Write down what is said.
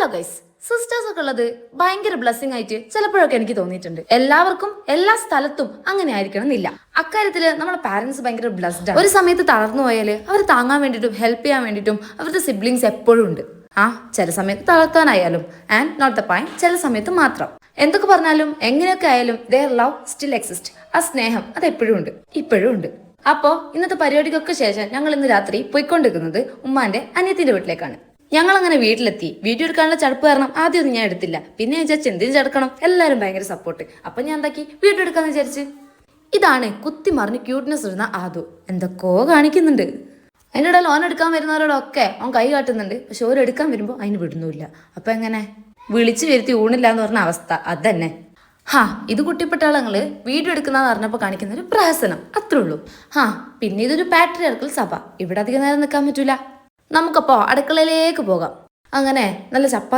Hello guys, sisters ഒക്കെ ഉള്ളത് ഭയങ്കര ബ്ലെസ്സിങ് ആയിട്ട് ചിലപ്പോഴൊക്കെ എനിക്ക് തോന്നിയിട്ടുണ്ട്. എല്ലാവർക്കും എല്ലാ സ്ഥലത്തും അങ്ങനെ ആയിരിക്കണം എന്നില്ല. അക്കാര്യത്തില് നമ്മുടെ പാരന്റ്സ് ഭയങ്കര ബ്ലെസ്ഡ് ആണ്. ഒരു സമയത്ത് തളർന്നു പോയാല് അവർ താങ്ങാൻ വേണ്ടിയിട്ടും ഹെൽപ്പ് ചെയ്യാൻ വേണ്ടിയിട്ടും അവരുടെ സിബ്ലിങ്സ് എപ്പോഴും ഉണ്ട്. ചില സമയത്ത് തളർത്താനായാലും ആൻഡ് നോട്ട് ദ പോയിന്റ്, ചില സമയത്ത് മാത്രം. എന്തൊക്കെ പറഞ്ഞാലും എങ്ങനെയൊക്കെ ആയാലും ദെയർ ലവ് സ്റ്റിൽ എക്സിസ്റ്റ്. ആ സ്നേഹം അത് എപ്പോഴും ഉണ്ട്, ഇപ്പോഴും ഉണ്ട്. അപ്പോ ഇന്നത്തെ പരിപാടിക്കൊക്കെ ശേഷം ഞങ്ങൾ ഇന്ന് രാത്രി പോയിക്കൊണ്ടിരിക്കുന്നത് ഉമ്മാന്റെ അനിയത്തിന്റെ വീട്ടിലേക്കാണ്. ഞങ്ങൾ അങ്ങനെ വീട്ടിലെത്തി. വീഡിയോ എടുക്കാനുള്ള ചടുപ്പ് കാരണം ആദ്യമൊന്നും ഞാൻ എടുത്തില്ല. പിന്നെ വിചാരിച്ചു എന്തിനു ചടക്കണം, എല്ലാവരും ഭയങ്കര സപ്പോർട്ട്. അപ്പൊ ഞാൻ എന്താക്കി, വീഡിയോ എടുക്കാന്ന് വിചാരിച്ച്. ഇതാണ് കുത്തി മറിഞ്ഞ് ക്യൂട്ട്നെസ് ഇടുന്ന ആദു. എന്തൊക്കെയോ കാണിക്കുന്നുണ്ട്. അതിനിടെ ലോൺ എടുക്കാൻ വരുന്നവരോടൊക്കെ അവൻ കൈ കാട്ടുന്നുണ്ട്. പക്ഷെ ഓരോ എടുക്കാൻ വരുമ്പോൾ അതിന് വിടുന്നില്ല. അപ്പൊ എങ്ങനെ വിളിച്ചു വരുത്തി ഊണില്ല എന്ന് പറഞ്ഞ അവസ്ഥ അതന്നെ. ഇത് കുട്ടിപ്പട്ടാളങ്ങള് വീഡിയോ എടുക്കുന്നതെന്ന് പറഞ്ഞപ്പോൾ കാണിക്കുന്ന ഒരു പ്രഹസനം, അത്രേ ഉള്ളൂ. പിന്നെ ഇതൊരു പാട്രിയാർക്കൽ സഭ. ഇവിടെ അധികം നേരം നിൽക്കാൻ പറ്റൂല. നമുക്കപ്പോ അടുക്കളയിലേക്ക് പോകാം. അങ്ങനെ നല്ല ചപ്പാത്തി